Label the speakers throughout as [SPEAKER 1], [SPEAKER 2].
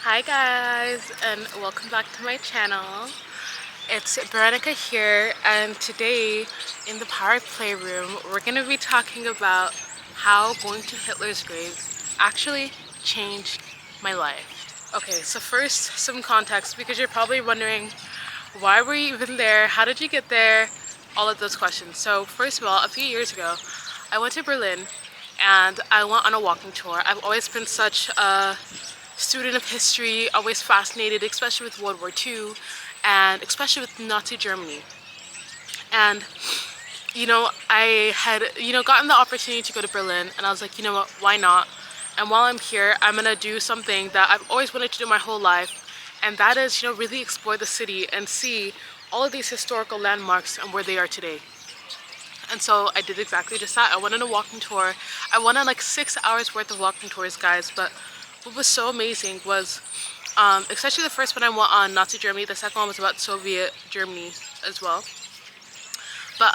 [SPEAKER 1] Hi guys, and welcome back to my channel. It's Veronica here, and today in the Power Playroom we're going to be talking about how going to Hitler's grave actually changed my life. Okay, so first some context, because you're probably wondering, why were you even there? How did you get there? All of those questions. So first of all, a few years ago I went to Berlin and I went on a walking tour. I've always been such a student of history, always fascinated, especially with World War II and especially with Nazi Germany. And I had, gotten the opportunity to go to Berlin, and I was like, you know what, why not? And while I'm here, I'm gonna do something that I've always wanted to do my whole life, and that is, really explore the city and see all of these historical landmarks and where they are today. And so I did exactly just that. I went on a walking tour. I went on like 6 hours worth of walking tours, guys. But what was so amazing was, especially the first one I went on Nazi Germany. The second one was about Soviet Germany as well. But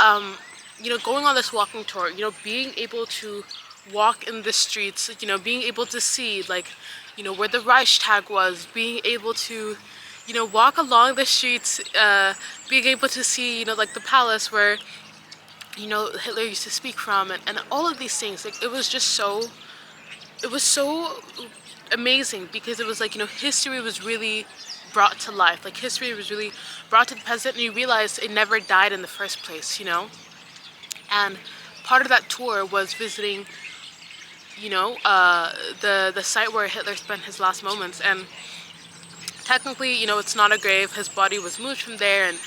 [SPEAKER 1] going on this walking tour, being able to walk in the streets, being able to see like, where the Reichstag was, being able to, walk along the streets, being able to see, like the palace where Hitler used to speak from, and all of these things. Like it was so amazing because it was like, history was really brought to life. Like history was really brought to the present, and you realize it never died in the first place. And part of that tour was visiting, the site where Hitler spent his last moments. And technically, it's not a grave. His body was moved from there, and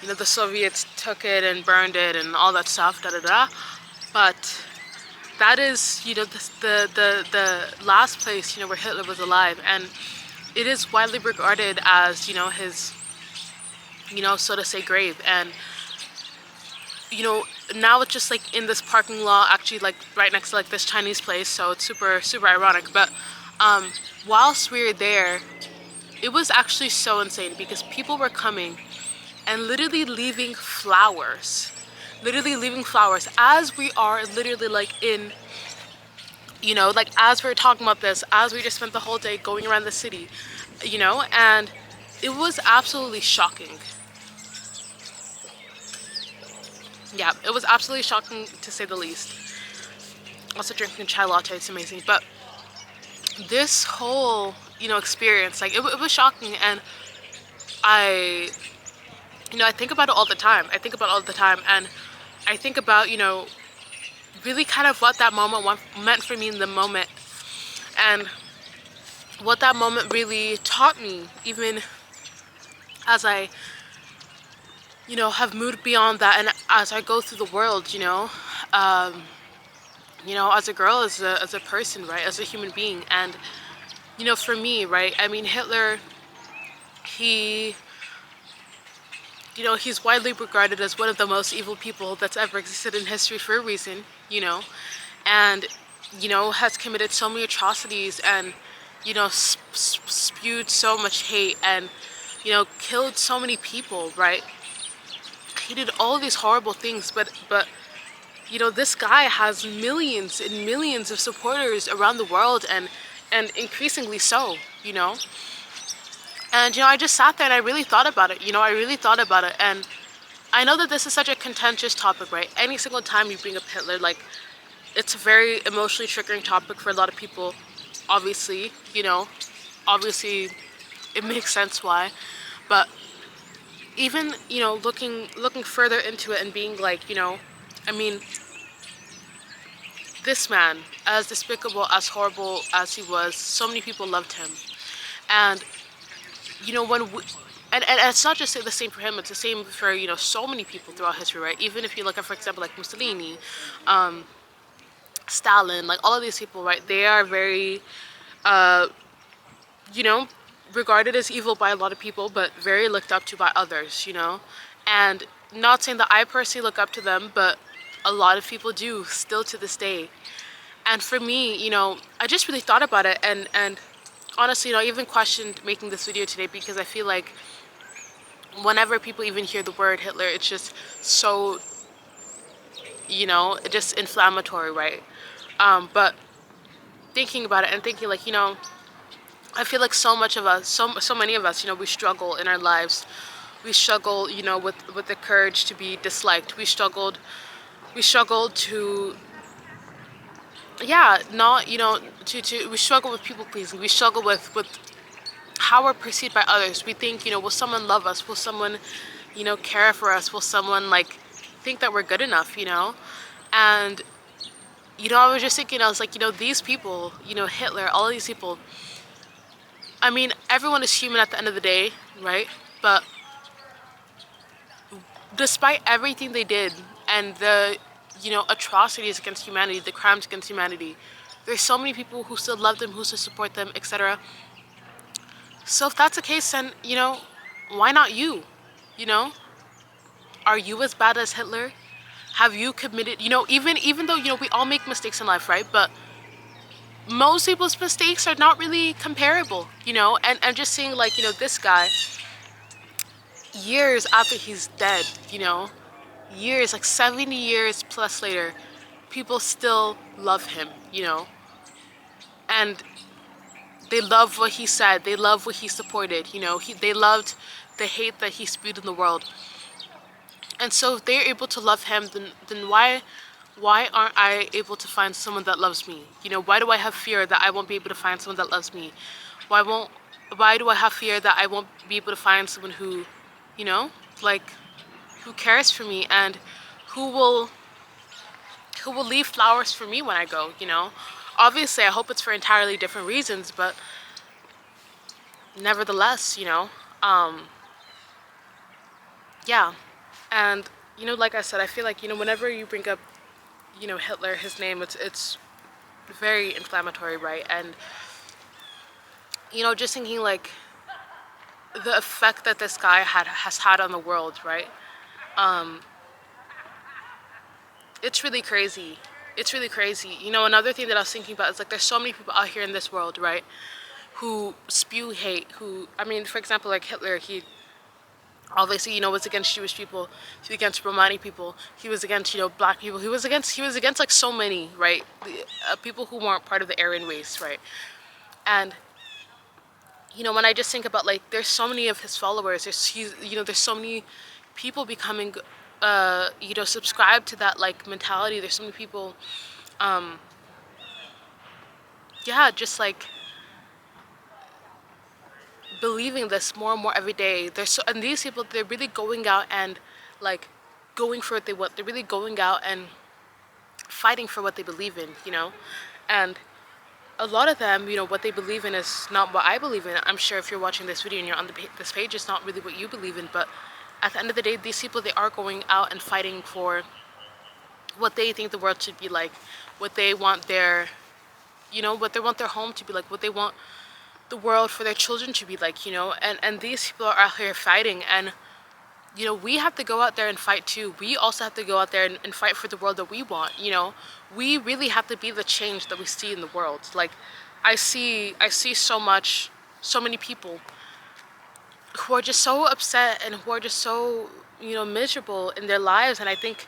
[SPEAKER 1] the Soviets took it and burned it and all that stuff. Da da da. But that is, the last place, where Hitler was alive, and it is widely regarded as, his, so to say, grave. And now it's just like in this parking lot, actually, like right next to like this Chinese place, so it's super super ironic. But whilst we were there, it was actually so insane because people were coming and literally leaving flowers as we are literally like in, like as we are talking about this, as we just spent the whole day going around the city, and it was absolutely shocking. Yeah, it was absolutely shocking to say the least. Also drinking chai latte, it's amazing. But this whole, experience, like it was shocking, and I, I think about it all the time. And I think about, really kind of what that moment meant for me in the moment, and what that moment really taught me, even as I, have moved beyond that, and as I go through the world, um, as a girl, as a person, right, as a human being. And for me, right, I mean, Hitler, he, he's widely regarded as one of the most evil people that's ever existed in history for a reason, and has committed so many atrocities, and spewed so much hate, and killed so many people, right? He did all these horrible things, but this guy has millions and millions of supporters around the world, and increasingly so, and I just sat there and I really thought about it. And I know that this is such a contentious topic, right? Any single time you bring up Hitler, like, it's a very emotionally triggering topic for a lot of people. Obviously, obviously it makes sense why. But even, looking further into it and being like, I mean, this man, as despicable, as horrible as he was, so many people loved him. And when we, and it's not just the same for him, it's the same for, so many people throughout history, right? Even if you look at, for example, like Mussolini, um, Stalin, like all of these people, right? They are very, uh, you know, regarded as evil by a lot of people, but very looked up to by others, And not saying that I personally look up to them, but a lot of people do still to this day. And for me, I just really thought about it, and honestly, I even questioned making this video today because I feel like whenever people even hear the word Hitler, it's just so, just inflammatory, right? But thinking about it and thinking like, I feel like so much of us, so many of us, we struggle in our lives. We struggle, with the courage to be disliked. We struggled to, yeah, not, we struggle with people pleasing. We struggle with how we're perceived by others. We think, will someone love us? Will someone, care for us? Will someone like think that we're good enough? And I was just thinking, I was like, these people, Hitler, all these people. I mean, everyone is human at the end of the day, right? But despite everything they did and the, atrocities against humanity, the crimes against humanity, there's so many people who still love them, who still support them, etc. So if that's the case, then, why not you? You know, are you as bad as Hitler? Have you committed, even though, we all make mistakes in life, right? But most people's mistakes are not really comparable, and just seeing like, this guy, years after he's dead, years, like 70 years plus later, people still love him, and they love what he said, they love what he supported, they loved the hate that he spewed in the world. And so if they're able to love him, then why aren't I able to find someone that loves me? Why do I have fear that I won't be able to find someone that loves me? Why won't why do I have fear that I won't be able to find someone who, you know, like who cares for me and who will who will leave flowers for me when I go? Obviously I hope it's for entirely different reasons, but nevertheless, yeah. And like I said, I feel like, whenever you bring up, Hitler, his name, it's very inflammatory, right? And just thinking like the effect that this guy has had on the world, right? Um, it's really crazy. It's really crazy. Another thing that I was thinking about is like there's so many people out here in this world, right, who spew hate. Who, I mean, for example, like Hitler, he obviously, was against Jewish people. He was against Romani people. He was against, black people. He was against like so many, right? People who weren't part of the Aryan race, right? And when I just think about like, there's so many of his followers. There's so many people becoming, subscribe to that like mentality. There's so many people, um, yeah, just like believing this more and more every day. And these people, they're really going out and like going for what they want. They're really going out and fighting for what they believe in. And a lot of them, what they believe in is not what I believe in. I'm sure if you're watching this video and you're on this page, it's not really what you believe in. But at the end of the day, these people, they are going out and fighting for what they think the world should be like, what they want what they want their home to be like, what they want the world for their children to be like, and these people are out here fighting. And we have to go out there and fight too. We also have to go out there and fight for the world that we want. We really have to be the change that we see in the world. Like I see so many people who are just so upset and who are just so, miserable in their lives. And I think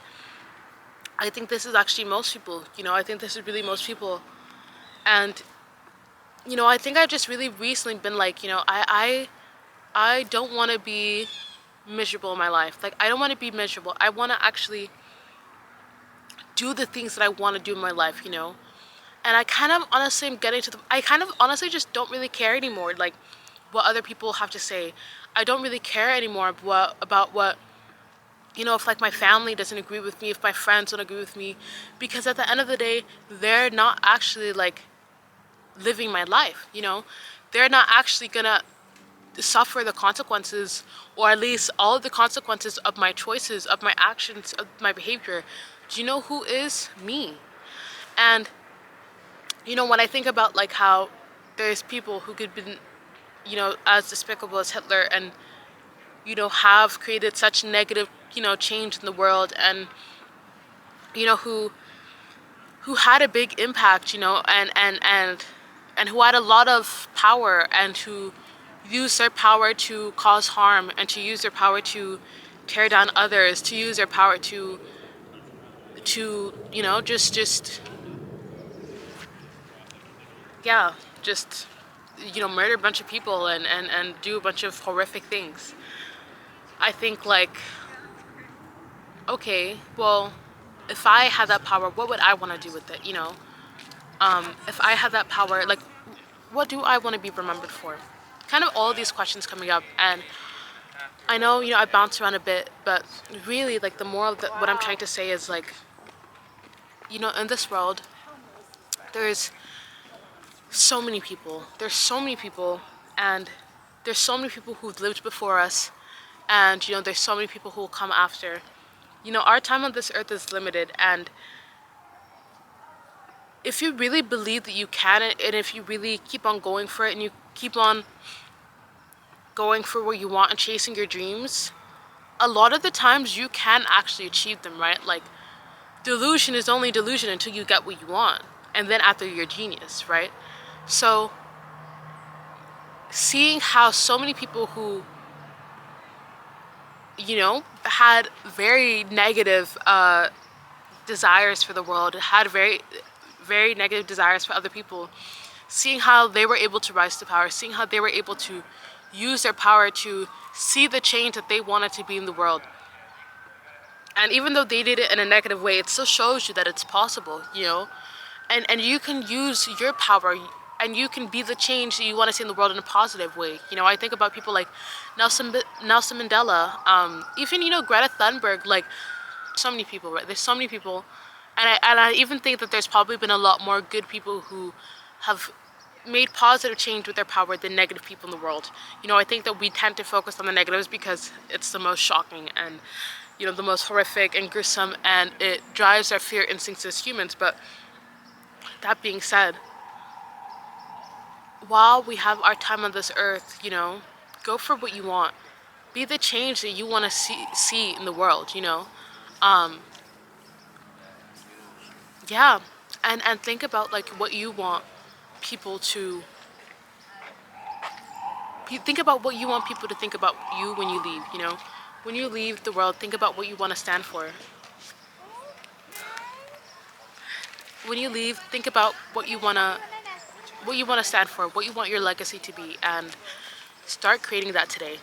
[SPEAKER 1] this is actually most people. I think this is really most people. And I think I've just really recently been like, I don't want to be miserable in my life. Like, I don't want to be miserable. I want to actually do the things that I want to do in my life. And I kind of honestly am getting to I kind of honestly just don't really care anymore, like, what other people have to say. I don't really care anymore about what, if like my family doesn't agree with me, if my friends don't agree with me, because at the end of the day, they're not actually like living my life. They're not actually gonna suffer the consequences, or at least all of the consequences of my choices, of my actions, of my behavior. Do you know who is? Me. And when I think about like how there's people who could be, as despicable as Hitler, and have created such negative, change in the world, and who had a big impact, and who had a lot of power, and who use their power to cause harm, and to use their power to tear down others, to use their power to just yeah, just murder a bunch of people and do a bunch of horrific things. I think like, okay, well, if I had that power, what would I want to do with it? If I had that power, like, what do I want to be remembered for? Kind of all these questions coming up, and I know, I bounce around a bit, but really, like, the moral of what I'm trying to say is, like, in this world, there's so many people. There's so many people, and there's so many people who've lived before us, and, there's so many people who will come after. Our time on this earth is limited, and if you really believe that you can, and if you really keep on going for it, and you keep on going for what you want and chasing your dreams, a lot of the times you can actually achieve them, right? Like, delusion is only delusion until you get what you want, and then after you're a genius, right? So, seeing how so many people who, had very negative desires for the world, had very, very negative desires for other people, seeing how they were able to rise to power, seeing how they were able to use their power to see the change that they wanted to be in the world. And even though they did it in a negative way, it still shows you that it's possible, And you can use your power, and you can be the change that you want to see in the world in a positive way. I think about people like Nelson Mandela, even, Greta Thunberg, like, so many people, right? There's so many people. And I even think that there's probably been a lot more good people who have made positive change with their power than negative people in the world. I think that we tend to focus on the negatives because it's the most shocking and, the most horrific and gruesome, and it drives our fear instincts as humans. But that being said, while we have our time on this earth, go for what you want. Be the change that you want to see in the world, Um, yeah, and think about, like, what you want people to think about what you want people to think about you when you leave. When you leave the world, think about what you want to stand for. When you leave, think about what you want to stand for, what you want your legacy to be, and start creating that today.